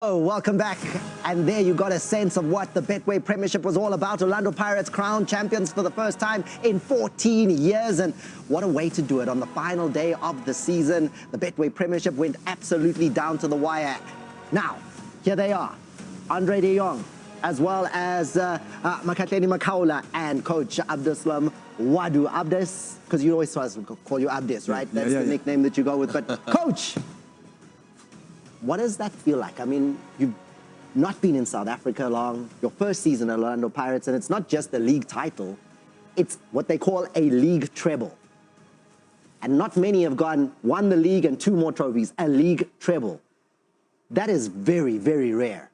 Oh, welcome back. And there you got a sense of what the Betway Premiership was all about. Orlando Pirates crowned champions for the first time in 14 years. And what a way to do it on the final day of the season. The Betway Premiership went absolutely down to the wire. Now, here they are. Andre de Jong, as well as Makatleni Makaula and Coach Abdeslam Wadu. Abdes, because you always call you Abdes, right? That's the nickname that you go with. But Coach, what does that feel like? I mean, you've not been in South Africa long, your first season at Orlando Pirates, and it's not just a league title, it's what they call a league treble. And not many have won the league and 2 more trophies, a league treble. That is very, very rare.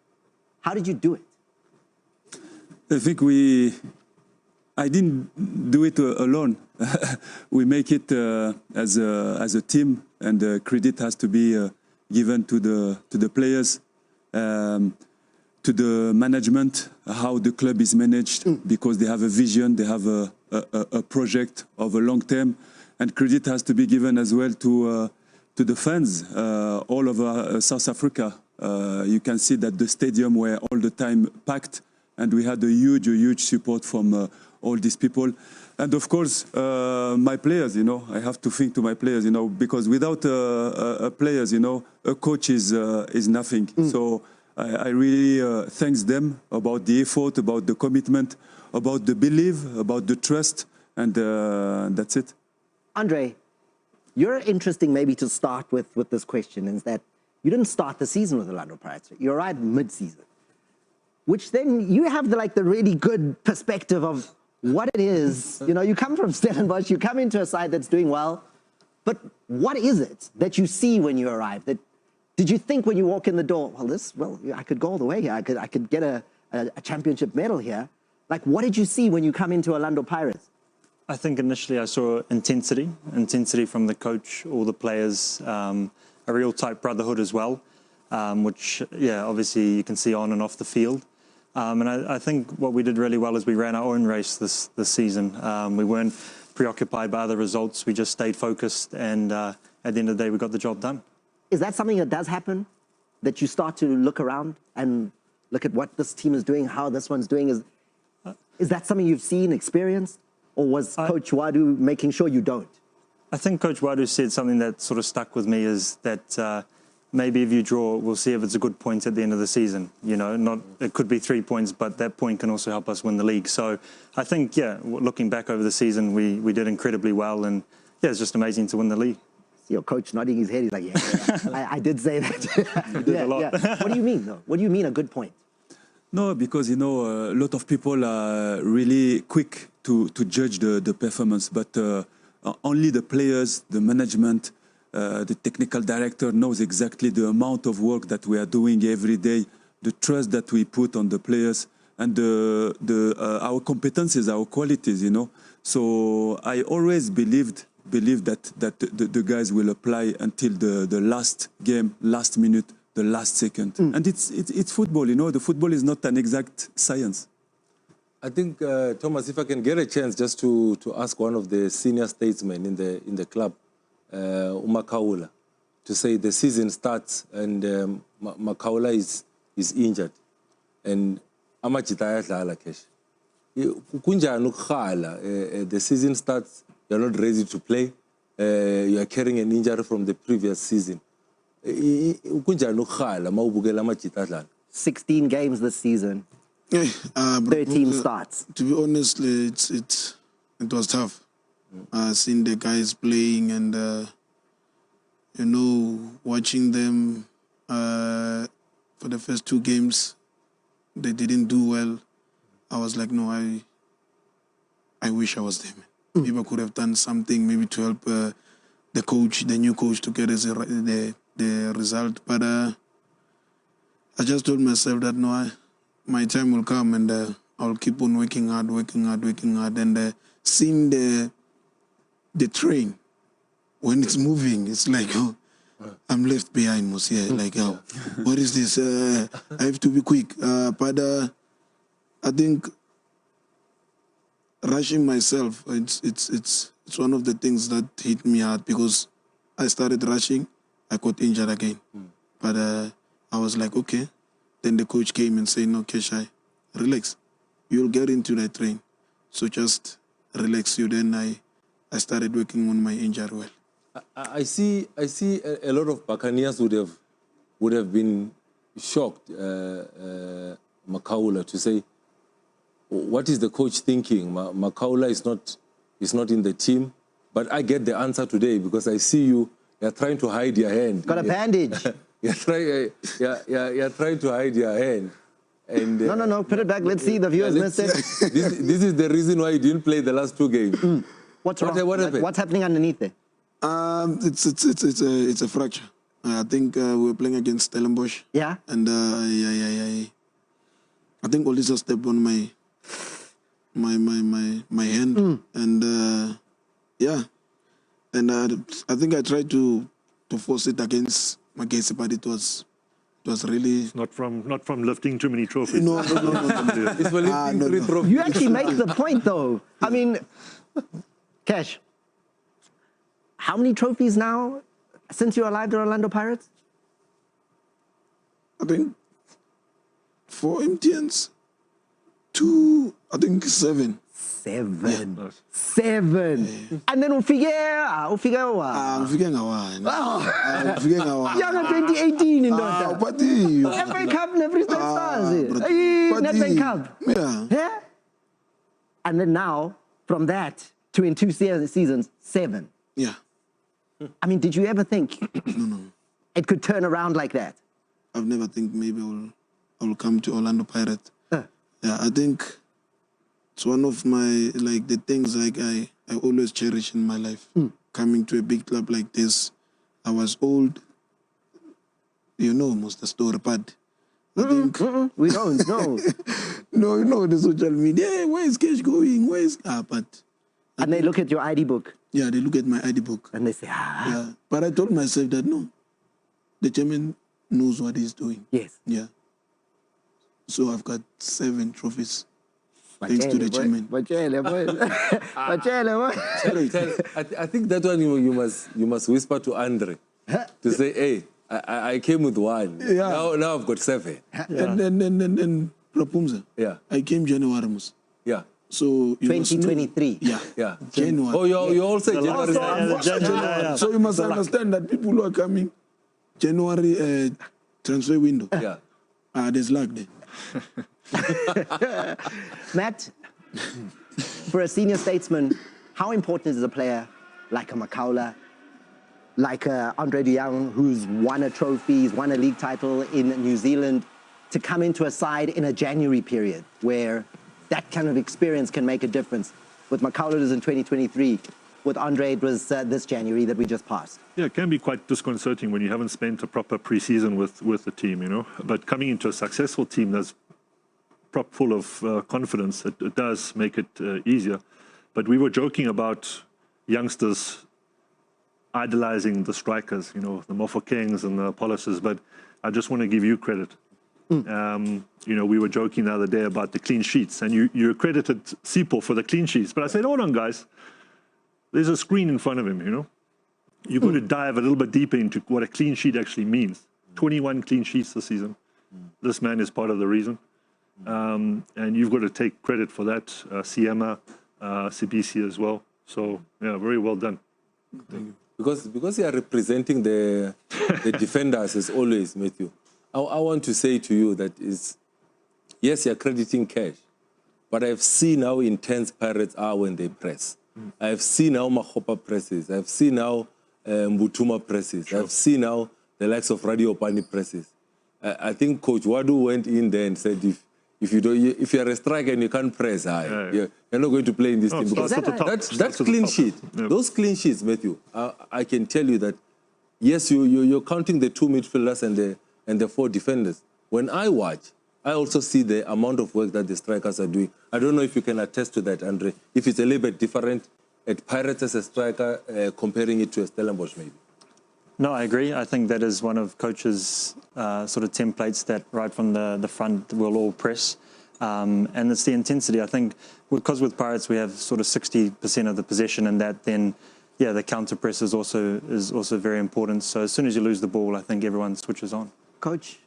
How did you do it? I think I didn't do it alone. We make it as a team, and credit has to be given to the players, to the management, how the club is managed, because they have a vision, they have a project of a long term, and credit has to be given as well to the fans all over South Africa. You can see that the stadium were all the time packed, and we had a huge support from all these people. And of course, my players, I have to think to my players, because without players, a coach is nothing. So I really thank them about the effort, about the commitment, about the belief, about the trust, and that's it. Andre, you're interesting maybe to start with this question, is that you didn't start the season with Orlando Pirates. You arrived mid-season, which then you have the really good perspective of what it is. You come from Stellenbosch, you come into a side that's doing well, but what is it that you see when you arrive? Did you think when you walk in the door, well, I could go all the way here, I could get a championship medal here? Like, what did you see when you come into Orlando Pirates? I think initially I saw intensity from the coach, all the players, a real tight brotherhood as well, which, obviously you can see on and off the field. And I think what we did really well is we ran our own race this season. We weren't preoccupied by other results. We just stayed focused, and at the end of the day, we got the job done. Is that something that does happen? That you start to look around and look at what this team is doing, how this one's doing? Is that something you've seen, experienced? Or was Coach Wadu making sure you don't? I think Coach Wadu said something that sort of stuck with me, is that maybe if you draw, we'll see if it's a good point at the end of the season. It could be 3 points, but that point can also help us win the league. So I think, looking back over the season, we did incredibly well, and it's just amazing to win the league. See your coach nodding his head. He's like, I did say that. You did a lot. What do you mean, though? What do you mean a good point? No, because, a lot of people are really quick to judge the performance, but only the players, the management, the technical director knows exactly the amount of work that we are doing every day, the trust that we put on the players, and our competencies, our qualities, So I always believed that the guys will apply until the last game, last minute, the last second. And it's football, The football is not an exact science. I think, Thomas, if I can get a chance just to ask one of the senior statesmen in the club, Makaula, to say the season starts and Makaula is injured, and the season starts, you're not ready to play, you are carrying an injury from the previous season. 16 games this season. 13 starts. To be honest, it was tough. Seeing the guys playing and watching them for the first 2 games, they didn't do well. I was like, no, I wish I was there. Maybe I could have done something, maybe to help the new coach, to get us the result. But I just told myself that no, my time will come, and I'll keep on working hard, and seeing the train when it's moving, it's like, oh, I'm left behind, like, oh, what is this? I have to be quick. But I think rushing myself, it's one of the things that hit me hard, because I started rushing, I got injured again. But I was like, okay, Then the coach came and said, no, Keshai, relax. You'll get into that train. So just relax you. Then I started working on my injury well. I see a lot of Buccaneers would have been shocked, Makaula, to say, what is the coach thinking? Makaula is not in the team. But I get the answer today because I see you're trying to hide your hand. Got a bandage. You're trying to hide your hand. And, no, put it back. Let's see. The viewers missed it. This is the reason why you didn't play the last 2 games. What's wrong? What happened? What's happening underneath there? It's a fracture. I think we were playing against Stellenbosch. Yeah. And I think Olisa stepped on my hand. And yeah. And I think I tried to force it against Magesi, but it was really Not from lifting too many trophies. no. It's for lifting 3 trophies. You actually make the point, though. I mean, Cash, how many trophies now since you're alive to Orlando Pirates? I think 4 MTNs, 2, I think 7. 7. Nice. 7. And then ufike Ngifike ngawa. Young 2018 in Dota. Pati. FA Cup and Free State Stars. but- Hey, but Nedbank the- Cup. Yeah. Yeah? And then now, from that to in 2 seasons, 7. Yeah. I mean, did you ever think No. it could turn around like that? I've never think maybe I will come to Orlando Pirates. Yeah, I think it's one of my, like, the things like I always cherish in my life. Coming to a big club like this, I was old. You know most the story, but I think We don't know. no, you know the social media. Hey, where is Cash going? Where is but And they look at your ID book yeah, they look at my ID book. and they say, Yeah, but I told myself that no, the chairman knows what he's doing. yes. Yeah. So I've got 7 trophies. Thanks to the chairman. Machele, boy. Machele, boy. I think that one you must whisper to Andre to say, hey, I came with 1. Yeah. Now I've got 7. And Rapumza. Yeah. I came January. Yeah. So you must know- 2023. Yeah. Yeah. January. Oh, you all say January. January. So you must understand that people who are coming January transfer window. Yeah. There's luck there. Matt, for a senior statesman, how important is a player like a Makaula, like Andre de Jong, who's won a trophy, he's won a league title in New Zealand, to come into a side in a January period where that kind of experience can make a difference? With Makaula, it was in 2023. With Andre, it was this January that we just passed. Yeah, it can be quite disconcerting when you haven't spent a proper pre-season with the team, you know. But coming into a successful team that's full of confidence, it does make it easier. But we were joking about youngsters idolizing the strikers, you know, the Mofokings and the Polises, but I just want to give you credit. You know, we were joking the other day about the clean sheets, and you accredited Sipho for the clean sheets. But I said, hold on, guys. There's a screen in front of him, you know. You've got to dive a little bit deeper into what a clean sheet actually means. 21 clean sheets this season. This man is part of the reason. And you've got to take credit for that. Siema, Sibisi as well. So, yeah, very well done. Because you are representing the defenders as always, Matthew. I want to say to you that yes, you're crediting Cash, but I've seen how intense Pirates are when they press. I've seen how Mahopa presses. I've seen how Mbutuma presses. I've seen how the likes of Radio Pani presses. I think Coach Wadu went in there and said, if you're a striker and you can't press, you're not going to play in this team. Because that clean sheet, those clean sheets, Matthew, I can tell you that, yes, you're counting the 2 midfielders and the 4 defenders. When I watch, I also see the amount of work that the strikers are doing. I don't know if you can attest to that, Andre, if it's a little bit different at Pirates as a striker, comparing it to a Stellenbosch maybe. No, I agree. I think that is one of Coach's sort of templates that right from the front we'll all press. And it's the intensity. I think because with Pirates we have sort of 60% of the possession, and that then, yeah, the counter press is also very important. So as soon as you lose the ball, I think everyone switches on. Coach,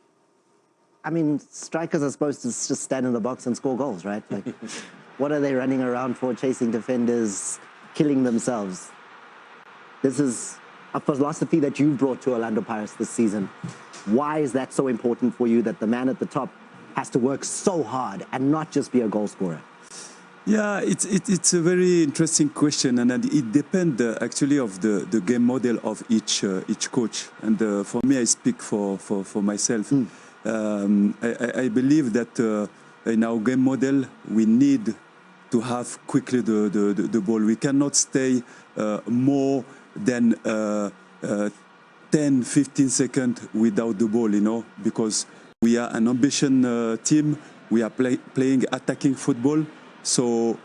I mean, strikers are supposed to just stand in the box and score goals, right? Like, what are they running around for, chasing defenders, killing themselves? This is a philosophy that you've brought to Orlando Pirates this season. Why is that so important for you, that the man at the top has to work so hard and not just be a goal scorer? Yeah, it's a very interesting question, and it depends actually of the game model of each coach. And for me, I speak for myself. I believe that in our game model, we need to have quickly the ball. We cannot stay more than 10, 15 seconds without the ball, you know, because we are an ambition team. We are playing attacking football. So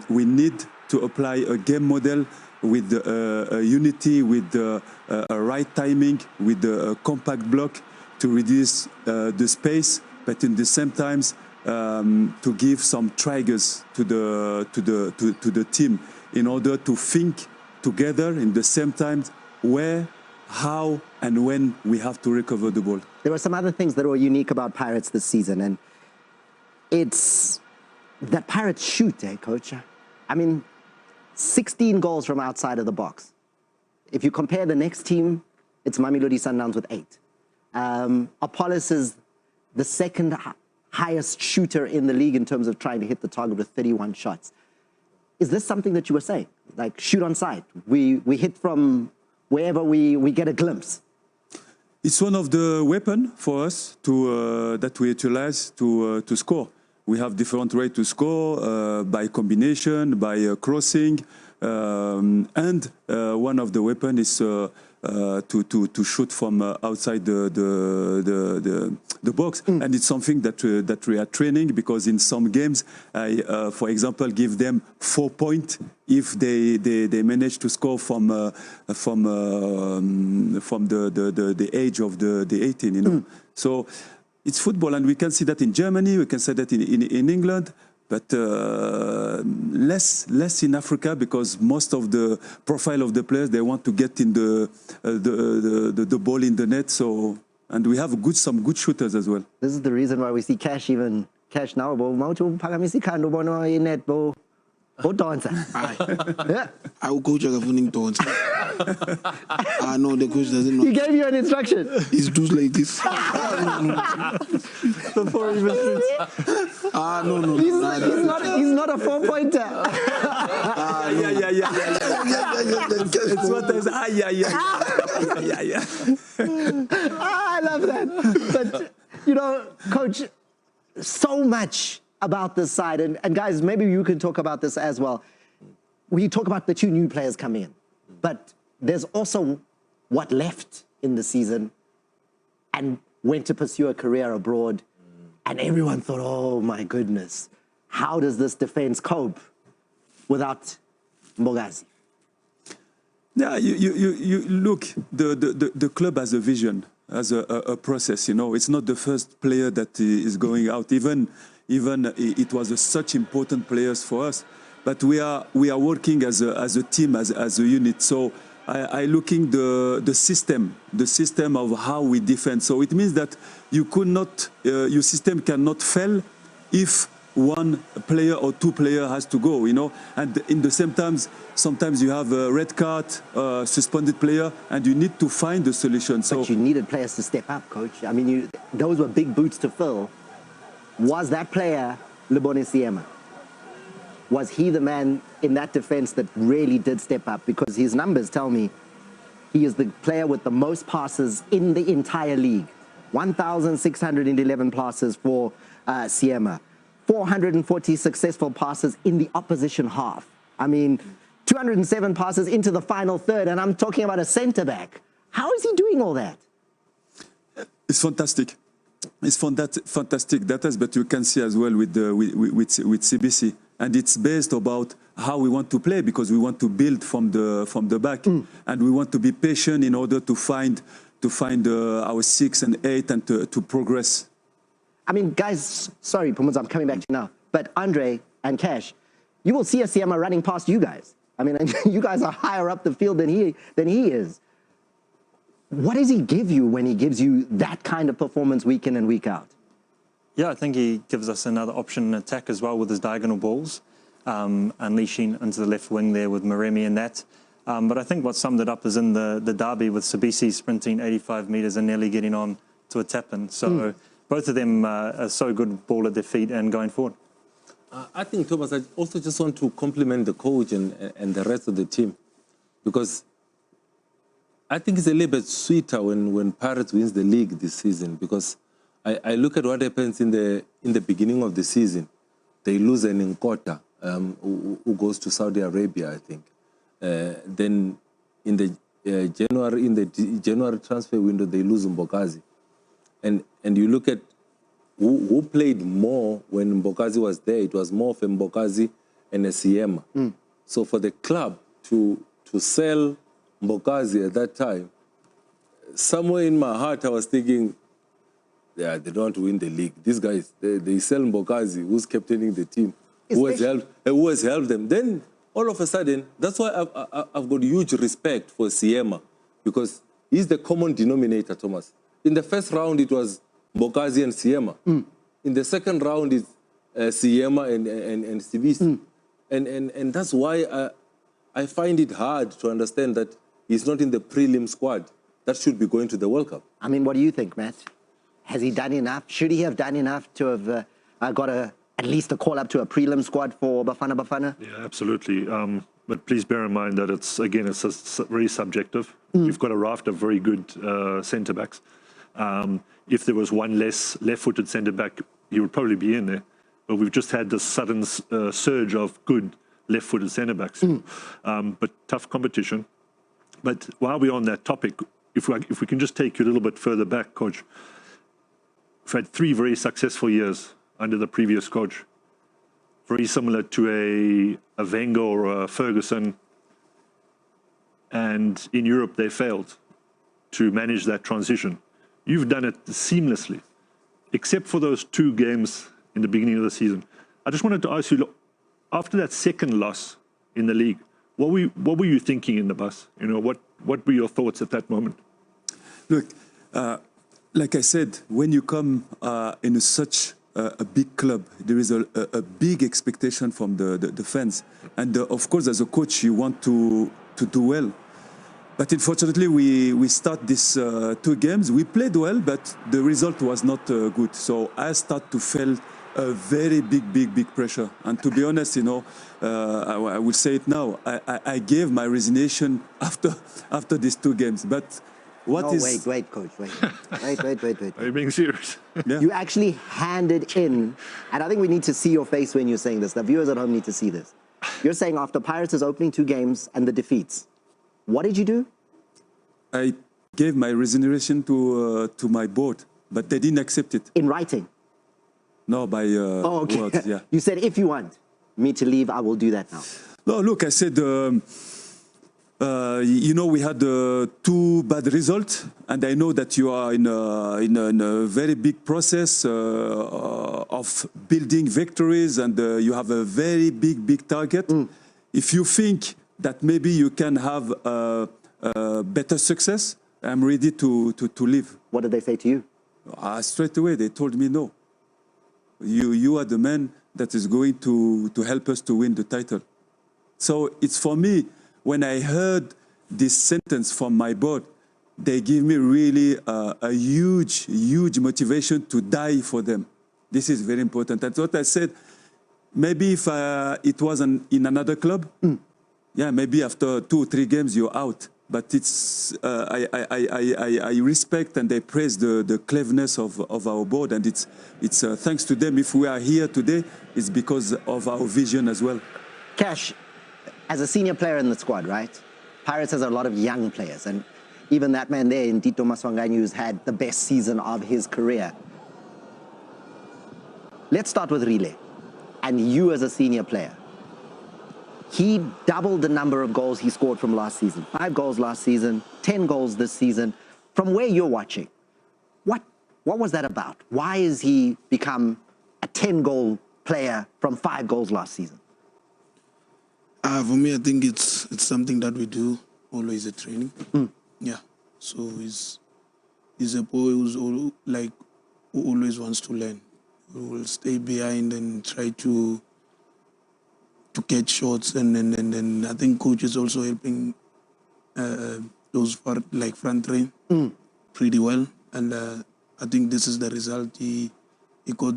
we need to apply a game model with a unity, with a right timing, with a compact block to reduce the space, but in the same times to give some triggers to the team in order to think together in the same time where, how, and when we have to recover the ball. There were some other things that were unique about Pirates this season, and it's that Pirates shoot, Coach? I mean, 16 goals from outside of the box. If you compare the next team, it's Mamelodi Sundowns with 8. Apollos is the second highest shooter in the league in terms of trying to hit the target with 31 shots. Is this something that you were saying? Like, shoot on sight. We hit from wherever we get a glimpse. It's one of the weapons for us that we utilize to score. We have different ways to score by combination, by crossing, and one of the weapons is to shoot from outside the box. And it's something that we are training, because in some games, I, for example, give them 4 points if they manage to score from the age of the 18, you know. So it's football, and we can see that in Germany, we can see that in England, but less in Africa, because most of the profile of the players, they want to get in the ball in the net. So, and we have some good shooters as well. This is the reason why we see Cash now. Go dance. Yeah. I will coach a winning dance. I know the coach doesn't know. He gave you an instruction. He's just like this. Before he even shoots. No. He's not a 4-pointer. Yeah. It's what I say. I love that. But, you know, Coach, so much about this side. And guys, maybe you can talk about this as well. We talk about the 2 new players coming in. But there's also what left in the season and went to pursue a career abroad. And everyone thought, oh, my goodness, how does this defense cope without Mbogazi? Yeah, you look, the club has a vision, has a process, you know. It's not the first player that is going out. Even it was such important players for us. But we are working as a team, as a unit. So I looking the system of how we defend. So it means that you could not, your system cannot fail if one player or 2 players has to go, you know. And in the same times, sometimes you have a red card, suspended player, and you need to find the solution. So but you needed players to step up, Coach. I mean, those were big boots to fill. Was that player Lebone Siema? Was he the man in that defense that really did step up? Because his numbers tell me he is the player with the most passes in the entire league. 1,611 passes for Siema. 440 successful passes in the opposition half. I mean, 207 passes into the final third, and I'm talking about a centre-back. How is he doing all that? It's fantastic. It's fantastic data, but you can see as well with CBC. And it's based about how we want to play, because we want to build from the back, and we want to be patient in order to find our 6 and 8 and to progress. I mean, guys, sorry, Pumas, I'm coming back to you now. But Andre and Cash, you will see a Siema running past you guys. I mean, you guys are higher up the field than he is. What does he give you when he gives you that kind of performance week in and week out? Yeah, I think he gives us another option in attack as well with his diagonal balls, unleashing into the left wing there with Maremi and that. But I think what summed it up is in the derby with Sabisi sprinting 85 metres and nearly getting on to a tap-in. So both of them are so good ball at their feet and going forward. I think, Thomas, I also just want to compliment the coach and the rest of the team, because I think it's a little bit sweeter when Pirates wins the league this season, because I look at what happens in the beginning of the season. They lose an Nkota, who goes to Saudi Arabia, I think. Then in the January transfer window, they lose Mbokazi. And you look at who played more when Mbokazi was there. It was more of a Mbokazi and a Siema. So for the club to sell Mbokazi at that time, somewhere in my heart I was thinking, yeah, they don't want to win the league. These guys, they sell Mbokazi, who's captaining the team, who has helped them. Then all of a sudden, that's why I've got huge respect for Siema, because he's the common denominator, Thomas. In the first round, it was Mbokazi and Siema. In the second round, it's Siema and Sibisi. And that's why I find it hard to understand that he's not in the prelim squad that should be going to the World Cup. I mean, what do you think, Matt? Has he done enough? Should he have done enough to have got at least a call up to a prelim squad for Bafana Bafana? Yeah, absolutely. But please bear in mind that it's very subjective. We've got a raft of very good centre-backs. If there was one less left-footed centre-back, he would probably be in there. But we've just had this sudden surge of good left-footed centre-backs. But tough competition. But while we're on that topic, if we can just take you a little bit further back, Coach, we've had 3 very successful years under the previous coach, very similar to a Wenger or a Ferguson. And in Europe, they failed to manage that transition. You've done it seamlessly, except for those 2 games in the beginning of the season. I just wanted to ask you, look, after that second loss in the league, what were you thinking in the bus? You know, what were your thoughts at that moment? Look, like I said, when you come in such a big club, there is a big expectation from the fans. And of course, as a coach, you want to do well. But unfortunately, we start these 2 games. We played well, but the result was not good. So I start to feel a very big pressure. And to be honest, you know, I will say it now. I gave my resignation after these 2 games. But Wait, Coach, wait. Are you being serious? Yeah. You actually handed in, and I think we need to see your face when you're saying this. The viewers at home need to see this. You're saying after Pirates' opening 2 games and the defeats, what did you do? I gave my resignation to my board, but they didn't accept it. In writing? No, by okay. words, yeah. You said, if you want me to leave, I will do that now. No, look, I said, you know, we had 2 bad results, and I know that you are in a very big process of building victories, and you have a very big target. If you think that maybe you can have better success, I'm ready to leave. What did they say to you? Straight away, they told me no. You are the man that is going to help us to win the title. So it's for me, when I heard this sentence from my board, they give me really a huge motivation to die for them. This is very important. That's what I said. Maybe if it was in another club, yeah, maybe after 2 or 3 games you're out. But it's I respect and I praise the cleverness of our board, and it's thanks to them. If we are here today, it's because of our vision as well. Cash, as a senior player in the squad, right? Pirates has a lot of young players, and even that man there, Ndito Maswanganyi, who's had the best season of his career. Let's start with Relay, and you as a senior player. He doubled the number of goals he scored from last season. 5 goals last season, 10 goals this season. From where you're watching, what was that about? Why has he become a 10-goal player from 5 goals last season? For me, I think it's something that we do always at training. Yeah. So he's a boy who always wants to learn. Who will stay behind and try to catch shots, and I think coach is also helping those front train pretty well, and I think this is the result. He got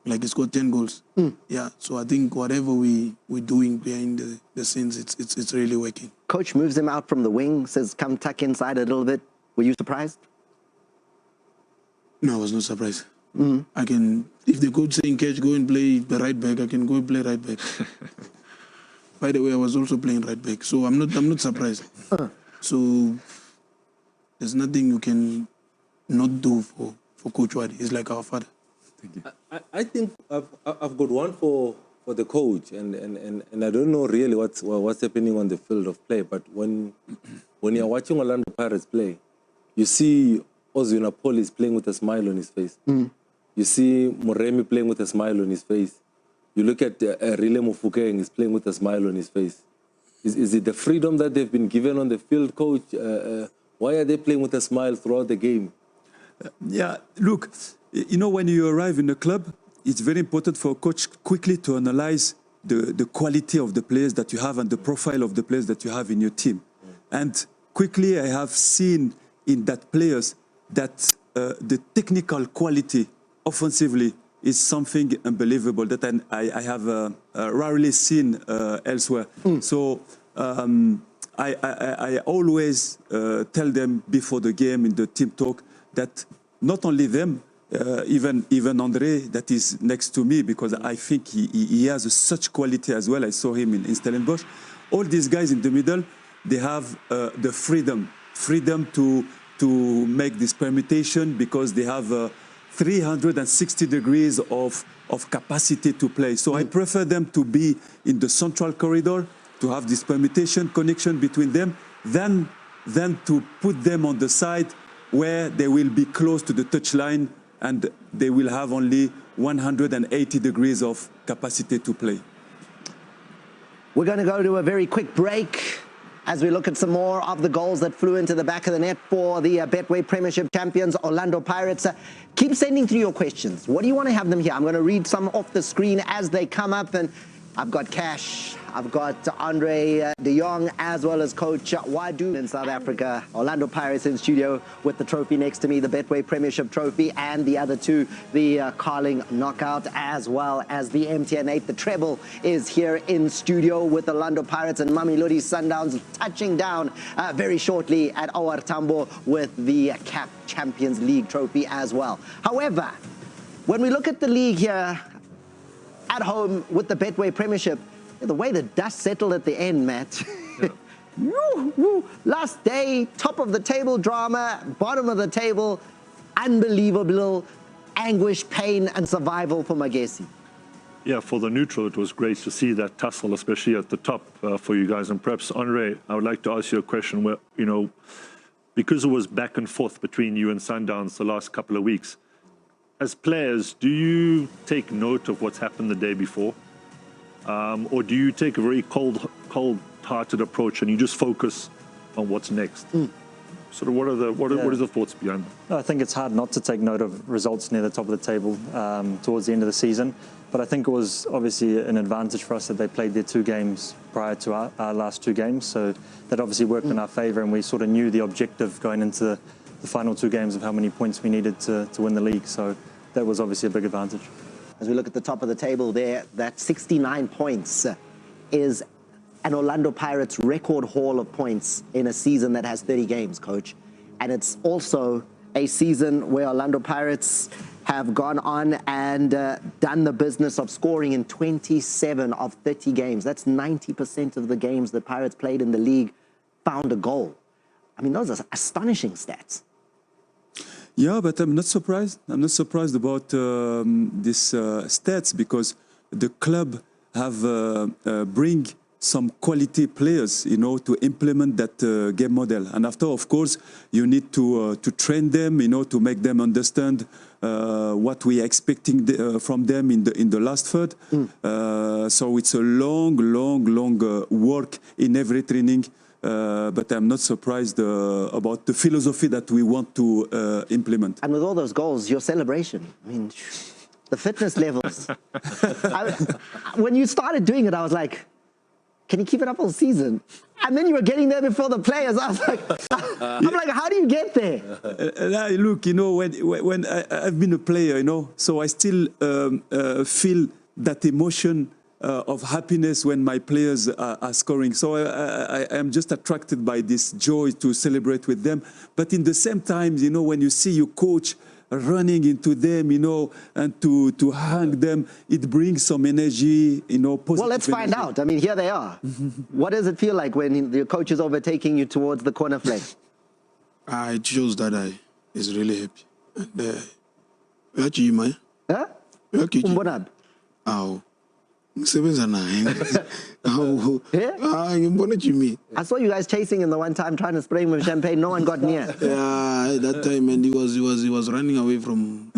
he scored 10 goals. Yeah, so I think whatever we're doing behind the scenes, it's really working. Coach moves him out from the wing, says, come tuck inside a little bit. Were you surprised? No, I was not surprised. I can, if the coach saying, catch, go and play the right back, I can go and play right back. By the way, I was also playing right back, so I'm not surprised. So there's nothing you can not do for Coach Wadi. He's like our father. I think I've got one for the coach, and I don't know really what's happening on the field of play, but when you're watching Orlando Pirates play, you see Ozuna Paul is playing with a smile on his face. You see Moremi playing with a smile on his face. You look at Rile Mofokeng, he's playing with a smile on his face. Is it the freedom that they've been given on the field, coach? Why are they playing with a smile throughout the game? Yeah, look, you know, when you arrive in a club, it's very important for a coach quickly to analyze the quality of the players that you have and the profile of the players that you have in your team. And quickly I have seen in that players that the technical quality offensively is something unbelievable that I have rarely seen elsewhere. So I always tell them before the game in the team talk that not only them, even Andre that is next to me, because I think he has such quality as well. I saw him in Stellenbosch. All these guys in the middle, they have the freedom to make this permutation, because they have 360 degrees of capacity to play. So I prefer them to be in the central corridor, to have this permutation connection between them, than to put them on the side where they will be close to the touchline and they will have only 180 degrees of capacity to play. We're going to go to a very quick break as we look at some more of the goals that flew into the back of the net for the Betway Premiership champions, Orlando Pirates. Keep sending through your questions. What do you want to have them here? I'm going to read some off the screen as they come up, and I've got Cash, I've got Andre de Jong, as well as Coach Wadu in South Africa. Orlando Pirates in studio with the trophy next to me, the Betway Premiership trophy, and the other two, the Carling Knockout, as well as the MTN8. The treble is here in studio with Orlando Pirates and Mamelodi Sundowns touching down very shortly at OR Tambo with the CAF Champions League trophy as well. However, when we look at the league here at home with the Betway Premiership, the way the dust settled at the end, Matt. Yeah. Woo, woo. Last day, top of the table drama, bottom of the table, unbelievable anguish, pain, and survival for Magesi. Yeah, for the neutral, it was great to see that tussle, especially at the top for you guys. And perhaps, Andre, I would like to ask you a question where, you know, because it was back and forth between you and Sundowns the last couple of weeks, as players, do you take note of what's happened the day before? Or do you take a very cold-hearted approach and you just focus on what's next? Sort of, what are the thoughts behind that? I think it's hard not to take note of results near the top of the table towards the end of the season. But I think it was obviously an advantage for us that they played their 2 games prior to our last 2 games. So that obviously worked in our favour, and we sort of knew the objective going into the final 2 games of how many points we needed to win the league. So that was obviously a big advantage. As we look at the top of the table there, that 69 points is an Orlando Pirates record haul of points in a season that has 30 games, Coach. And it's also a season where Orlando Pirates have gone on and done the business of scoring in 27 of 30 games. That's 90% of the games the Pirates played in the league found a goal. I mean, those are astonishing stats. Yeah, but I'm not surprised. I'm not surprised about these stats, because the club have bring some quality players, you know, to implement that game model. And after, of course, you need to train them, you know, to make them understand what we are expecting from them in the last third. So it's a long work in every training but I'm not surprised about the philosophy that we want to implement. And with all those goals, your celebration, I mean, the fitness levels. When you started doing it, I was like, can you keep it up all season? And then you were getting there before the players. I was like, I'm like, how do you get there? Look, you know, when I've been a player, you know, so I still feel that emotion of happiness when my players are scoring. So I am just attracted by this joy to celebrate with them. But in the same time, you know, when you see your coach running into them, you know, and to hang them, it brings some energy, you know, positive. Well, let's find out. I mean, here they are. What does it feel like when the coach is overtaking you towards the corner flag? It shows that I is really happy. And actually, man. Huh? Umbonab. Ow. Ngisebenza naye. Awu. Ngibona Jimmy. I saw you guys chasing him the one time, trying to spray him with champagne. No one got near. Yeah, that time, and he was running away from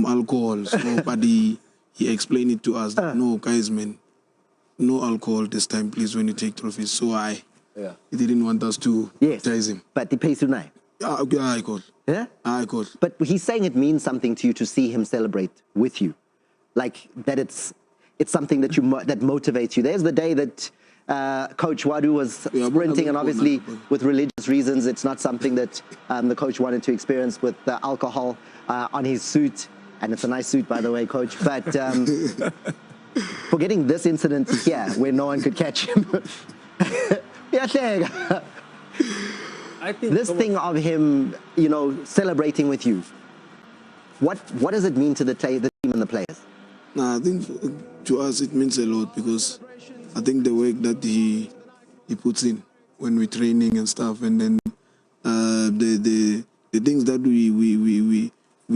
alcohol. So, but he explained it to us. That, no, guys, man, no alcohol this time, please. When you take trophies, so he didn't want us to chase him. But the pace tonight. I called. Yeah, I called. But he's saying it means something to you to see him celebrate with you, like that it's something that that motivates you. There's the day that Coach Wadu was sprinting, and obviously with religious reasons, it's not something that the coach wanted to experience with alcohol on his suit. And it's a nice suit, by the way, Coach. But forgetting this incident here, where no one could catch him. I think this thing of him, you know, celebrating with you, what does it mean to the team and the players? I think to us it means a lot, because I think the work that he puts in when we're training and stuff, and then the things that we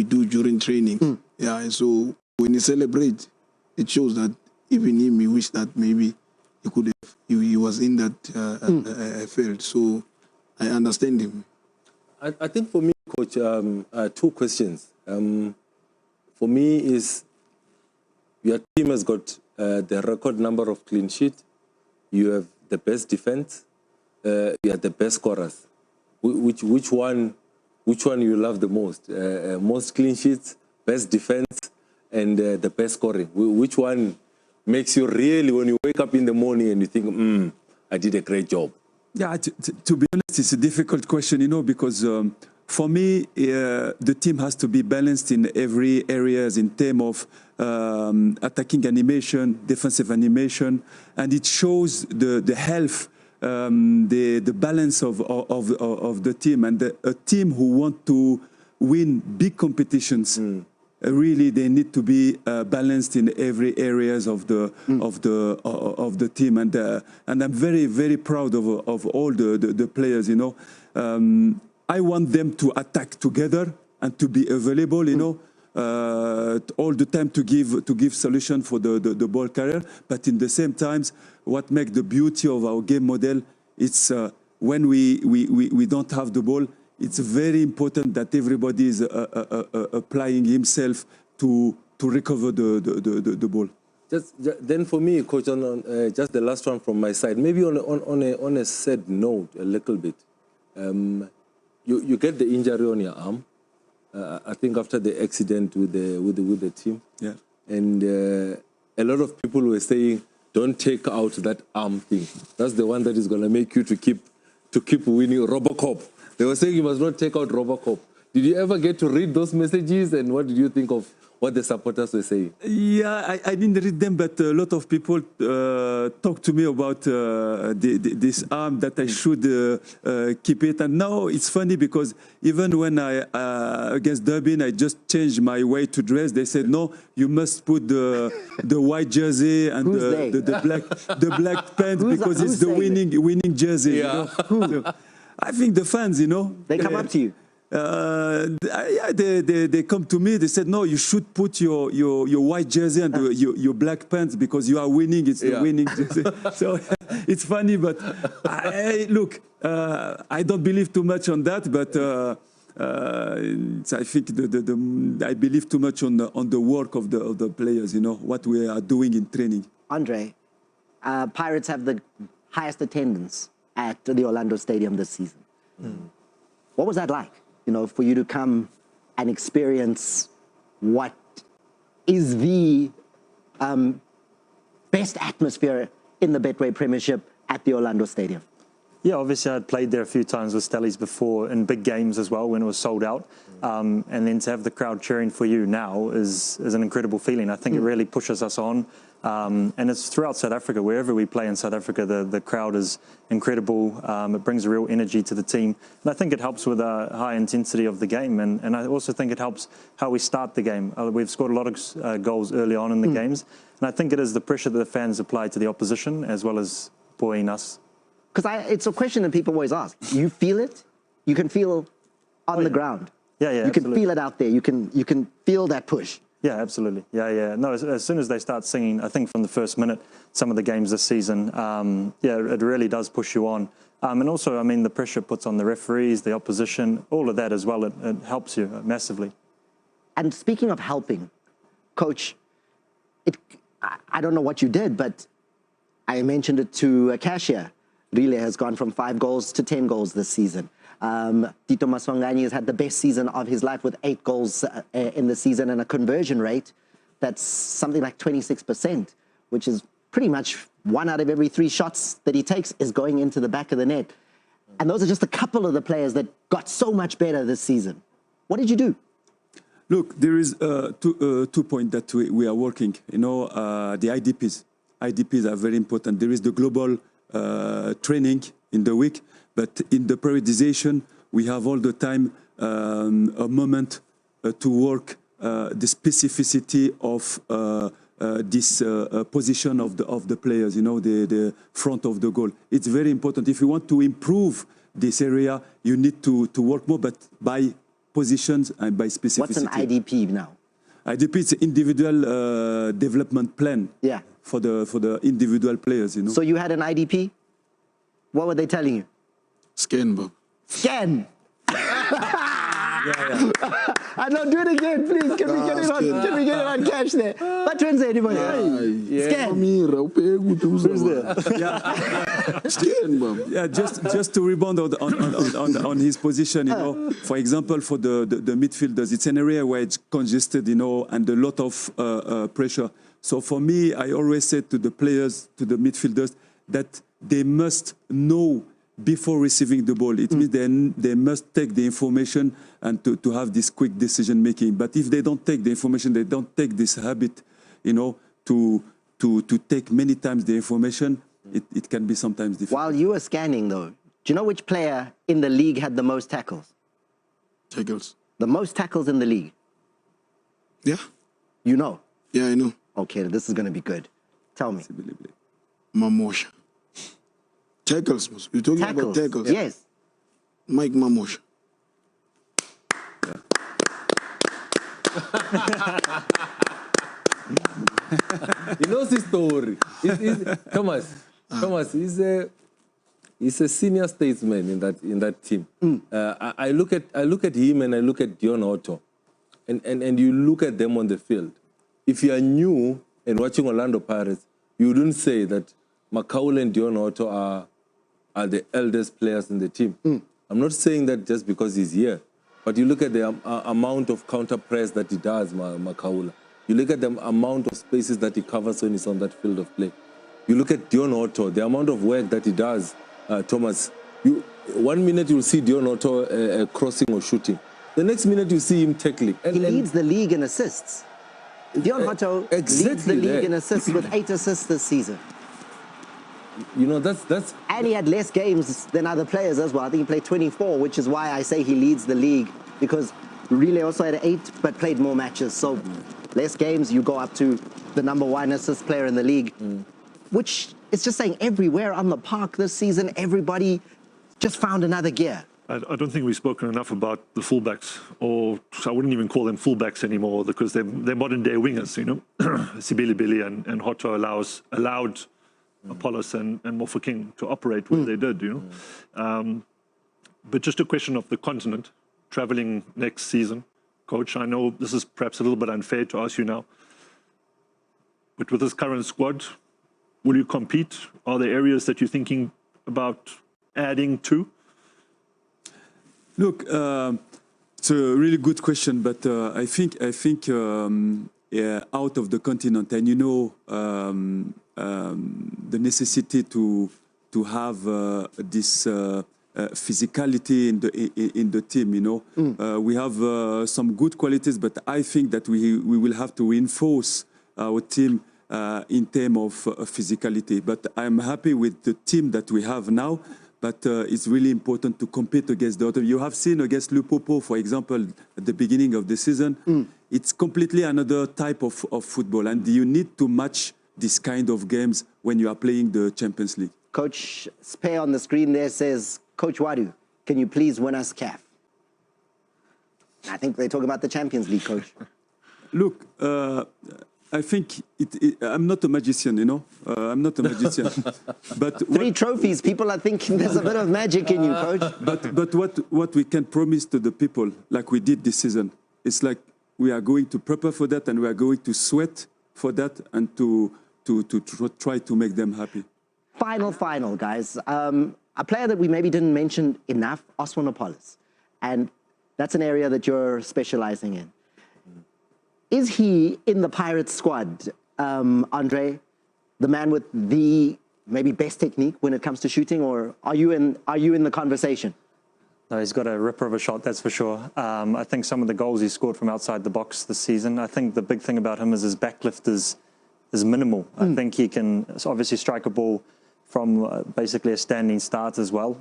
do during training. Yeah, so when he celebrates, it shows that even him, he wished that maybe he could have, he was in that field. So I understand him. I think for me, Coach, two questions. For me is, your team has got the record number of clean sheets. You have the best defense. You are the best scorers. Which one you love the most? Most clean sheets, best defense, and the best scoring. Which one makes you really, when you wake up in the morning and you think, I did a great job? Yeah, to be honest, it's a difficult question, you know, because for me, the team has to be balanced in every areas in terms of attacking animation, defensive animation, and it shows the health, the balance of the team, and a team who want to win big competitions. Really, they need to be balanced in every areas of the team, and I'm very, very proud of all the players. You know, I want them to attack together and to be available. You know, all the time to give solution for the ball carrier. But in the same times, what makes the beauty of our game model, it's when we don't have the ball. It's very important that everybody is applying himself to recover the ball. Then for me, Coach, just the last one from my side, maybe on a sad note a little bit. You get the injury on your arm. I think after the accident with the team. Yeah. And a lot of people were saying, don't take out that arm thing. That's the one that is going to make you to keep winning Robocop. They were saying you must not take out Robocop. Did you ever get to read those messages, and what did you think of what the supporters were saying? Yeah, I didn't read them, but a lot of people talked to me about this arm, that I should keep it. And now it's funny because even when against Durbin, I just changed my way to dress. They said, no, you must put the white jersey and the black pants because it's the winning jersey. Yeah. You know? I think the fans, you know. They come up to you. Yeah, they come to me. They said, no, you should put your white jersey and your black pants because you are winning. It's the winning jersey. So it's funny, but look, I don't believe too much on that. But I think I believe too much on the work of the players. You know what we are doing in training. Andre, Pirates have the highest attendance at the Orlando Stadium this season. What was that like, you know, for you to come and experience what is the best atmosphere in the Betway Premiership at the Orlando Stadium? Yeah, obviously I'd played there a few times with Stellies before in big games as well when it was sold out. And then to have the crowd cheering for you now is an incredible feeling. I think it really pushes us on. And it's throughout South Africa, wherever we play in South Africa, the crowd is incredible. It brings a real energy to the team. And I think it helps with the high intensity of the game. And I also think it helps how we start the game. We've scored a lot of goals early on in the games. And I think it is the pressure that the fans apply to the opposition as well as buoying us. Because it's a question that people always ask. You feel it? You can feel on the ground. Yeah, You can feel it out there. You can feel that push. Yeah, absolutely. Yeah. No, as soon as they start singing, I think from the first minute, some of the games this season, it really does push you on. And also, I mean, the pressure it puts on the referees, the opposition, all of that as well, it helps you massively. And speaking of helping, Coach, I don't know what you did, but I mentioned it to Cashier. Rile has gone from 5 goals to 10 goals this season. Tito Maswangani has had the best season of his life with 8 goals in the season and a conversion rate that's something like 26%, which is pretty much 1 out of every 3 shots that he takes is going into the back of the net. And those are just a couple of the players that got so much better this season. What did you do? Look, there is 2 points that we are working. You know, the IDPs. IDPs are very important. There is the global training in the week, but in the periodization, we have all the time a moment to work the specificity of this position of the players, you know, the front of the goal. It's very important. If you want to improve this area, you need to work more, but by positions and by specificity. What's an IDP now? IDP is individual development plan. Yeah. For the individual players, you know. So you had an IDP? What were they telling you? Scan, Bob. Scan! I know, do it again, please. Can we get it on cash there? What translate anybody? Scan. Who's there? Scan, Bob. Yeah, just to rebound on his position, you know. For example, for the midfielders, it's an area where it's congested, you know, and a lot of pressure. So for me, I always said to the players, to the midfielders, that they must know before receiving the ball. It means they must take the information and to have this quick decision making. But if they don't take the information, they don't take this habit, you know, to take many times the information, it can be sometimes difficult. While you were scanning, though, do you know which player in the league had the most tackles? Tackles. The most tackles in the league? Yeah. You know? Yeah, I know. Okay, this is going to be good. Tell me. Mamosha. Tackles. You're talking about tackles? Yes. Mike Mamosha. He knows his story. Thomas, he's a senior statesman in that team. I look at him and I look at Dion Otto, and you look at them on the field. If you are new and watching Orlando Pirates, you wouldn't say that Makaula and Dion Otto are the eldest players in the team. I'm not saying that just because he's here, but you look at the amount of counter press that he does, Makaula. You look at the amount of spaces that he covers when he's on that field of play. You look at Dion Otto, the amount of work that he does, Thomas. 1 minute you'll see Dion Otto crossing or shooting. The next minute you see him tackling. He leads the league in assists. Dion Otto leads the league in assists with 8 assists this season. You know, that's... And he had less games than other players as well. I think he played 24, which is why I say he leads the league, because Rile also had 8, but played more matches. So less games, you go up to the #1 assist player in the league, which is just saying everywhere on the park this season, everybody just found another gear. I don't think we've spoken enough about the fullbacks, or I wouldn't even call them fullbacks anymore, because they're modern-day wingers, you know. Sibilibili and Hotto allowed Apollos and Mofokeng to operate where they did, you know. But just a question of the continent, traveling next season. Coach, I know this is perhaps a little bit unfair to ask you now, but with this current squad, will you compete? Are there areas that you're thinking about adding to? Look, it's a really good question, but I think yeah, out of the continent, and you know the necessity to have this physicality in the team. You know, we have some good qualities, but I think that we will have to reinforce our team in terms of physicality. But I'm happy with the team that we have now. But it's really important to compete against the other. You have seen against Lupopo, for example, at the beginning of the season. It's completely another type of football, and you need to match this kind of games when you are playing the Champions League. Coach Spey on the screen there says, Coach Wadu, can you please win us CAF? I think they're talking about the Champions League, Coach. Look, I think I'm not a magician, you know. I'm not a magician. But 3 trophies, people are thinking there's a bit of magic in you, Coach. But what we can promise to the people, like we did this season, it's like we are going to prepare for that, and we are going to sweat for that, and to try to make them happy. Final, guys. A player that we maybe didn't mention enough, Oswanapolis. And that's an area that you're specializing in. Is he in the Pirates squad, Andre, the man with the maybe best technique when it comes to shooting, or are you in the conversation? No, he's got a ripper of a shot, that's for sure. I think some of the goals he scored from outside the box this season, I think the big thing about him is his backlift is minimal. I think he can obviously strike a ball from basically a standing start as well.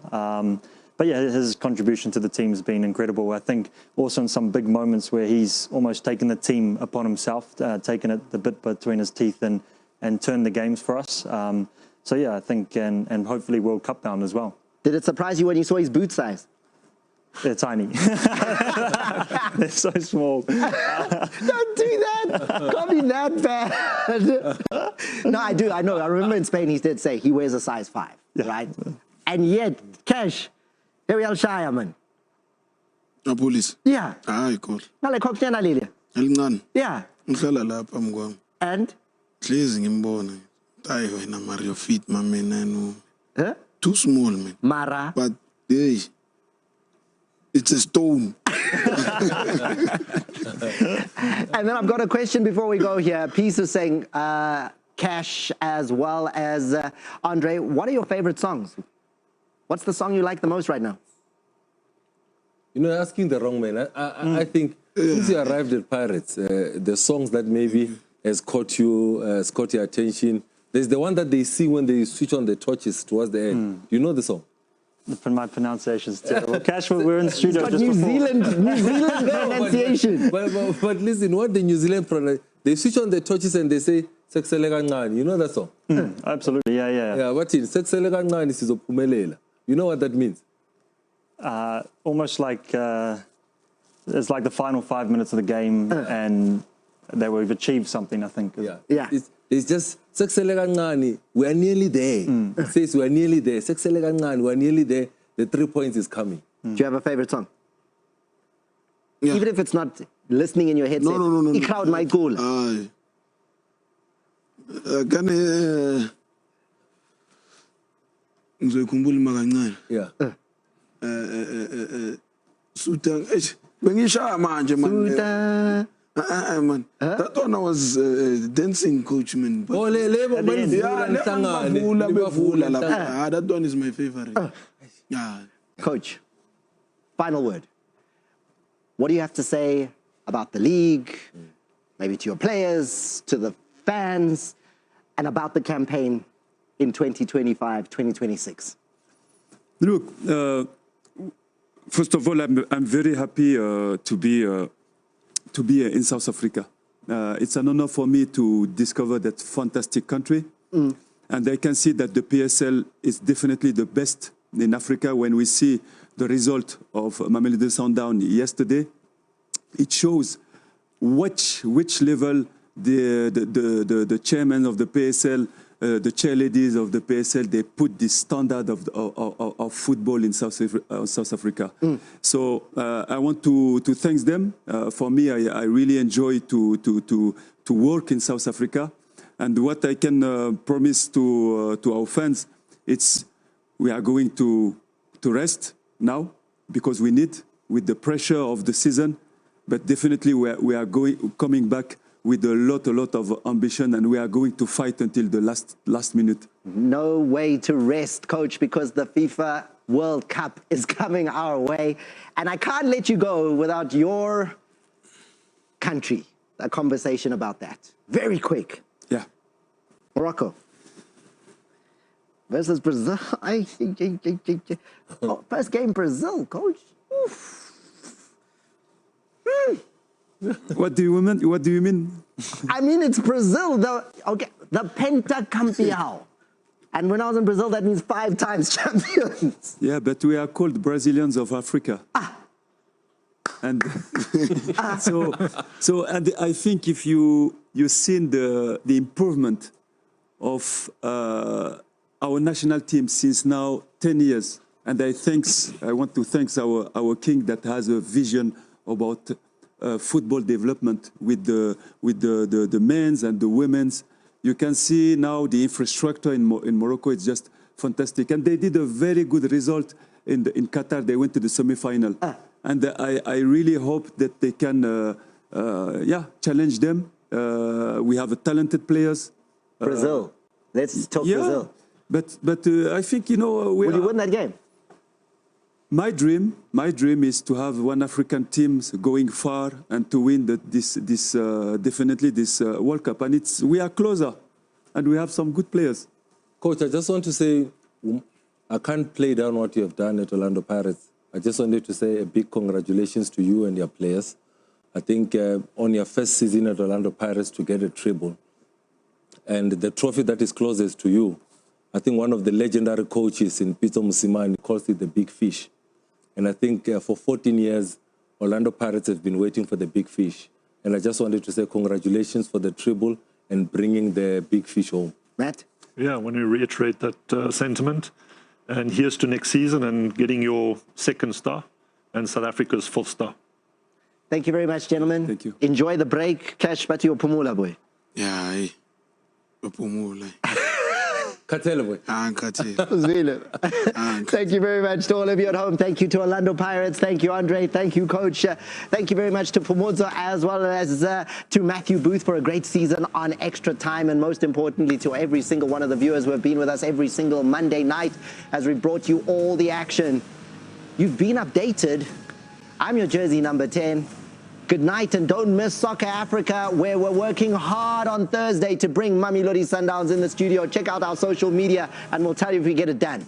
But yeah, his contribution to the team has been incredible. I think also in some big moments where he's almost taken the team upon himself, taken it the bit between his teeth and turned the games for us. So yeah, I think, and hopefully World Cup bound as well. Did it surprise you when you saw his boot size? They're tiny. They're so small. Don't do that. Can't be that bad. No, I do. I know. I remember in Spain he did say he wears a size 5, right? And yet, Cash, here we are, Shire, man. Police. Yeah. Hayi cool. Ngale khokunyana leli. Elincane. Yeah. Ngihlala lapha mkwami. And? Hlezi ngimbona. Hayi wena Mario fit mamena no. Huh? Too small man. Mara. But hey, it's a stone. And then I've got a question before we go here. Peace is saying, Cash as well as Andre, what are your favorite songs? What's the song you like the most right now? You know, asking the wrong man. I think since you arrived at Pirates, the songs that maybe has caught your attention, there's the one that they sing when they switch on the torches towards the end. Do you know the song? My pronunciation's terrible. Cash, we're in the studio It's got just New before. Zealand pronunciation. But listen, what the New Zealand pronounce, they switch on the torches and they say, Seksele kancane. You know that song? Absolutely, yeah. Yeah, what in Seksele kancane sizophumelela. You know what that means? Almost like it's like the final 5 minutes of the game, and we've achieved something, I think. Yeah. It's just Seksele kancane. We are nearly there. It says we are nearly there. Seksele kancane. We are nearly there. The 3 points is coming. Do you have a favorite song? Yeah. Even if it's not listening in your headset. No. The crowd might cool. Hayi. Kane ngizoyikhumbula makancane. Yeah. Suta bengishaya manje man. Suta. Man. That one was dancing coach man. Oh, That one is my favorite. Yeah. Coach, final word. What do you have to say about the league, maybe to your players, to the fans, and about the campaign in 2025, 2026? Look, first of all, I'm very happy to be in South Africa. It's an honor for me to discover that fantastic country. And I can see that the PSL is definitely the best in Africa. When we see the result of Mamelodi Sundowns yesterday, it shows which level the chairman of the PSL, the chairladies of the PSL, they put the standard of football in South Africa. So I want to thank them. For me, I really enjoy to work in South Africa. And what I can promise to our fans, it's we are going to to rest now because we need with the pressure of the season. But definitely we are coming back with a lot of ambition, and we are going to fight until the last minute. No way to rest, Coach, because the FIFA World Cup is coming our way. And I can't let you go without your country, a conversation about that. Very quick. Yeah. Morocco versus Brazil. Oh, first game Brazil, Coach. Oof. What do you mean? I mean, it's Brazil, the pentacampeão. And when I was in Brazil, that means 5 times champions. Yeah, but we are called Brazilians of Africa. And and I think if you seen the improvement of our national team since now 10 years, and I want to thank our king that has a vision about football development with the men's and the women's. You can see now the infrastructure in Morocco is just fantastic, and they did a very good result in Qatar. They went to the semi-final, and I really hope that they can challenge them. We have talented players. Brazil. Let's talk Brazil. But I think will you win that game? My dream is to have one African team going far and to win definitely this World Cup. And we are closer, and we have some good players. Coach, I just want to say, I can't play down what you have done at Orlando Pirates. I just wanted to say a big congratulations to you and your players. I think on your first season at Orlando Pirates to get a treble, and the trophy that is closest to you, I think one of the legendary coaches in Peter Musimani calls it the big fish. And I think for 14 years, Orlando Pirates have been waiting for the big fish. And I just wanted to say congratulations for the treble and bringing the big fish home. Matt? Yeah, I want to reiterate that sentiment. And here's to next season and getting your 2nd star and South Africa's 4th star. Thank you very much, gentlemen. Thank you. Enjoy the break. Cash Pati Pumula, boy. Yeah, Pumula. Katela, boy. Thank you very much to all of you at home. Thank you to Orlando Pirates. Thank you, Andre. Thank you, Coach. Thank you very much to Pomozo, as well as to Matthew Booth for a great season on Extra Time. And most importantly, to every single one of the viewers who have been with us every single Monday night as we brought you all the action. You've been updated. I'm your jersey number 10. Good night, and don't miss Soccer Africa, where we're working hard on Thursday to bring Mamelodi Sundowns in the studio. Check out our social media, and we'll tell you if we get it done.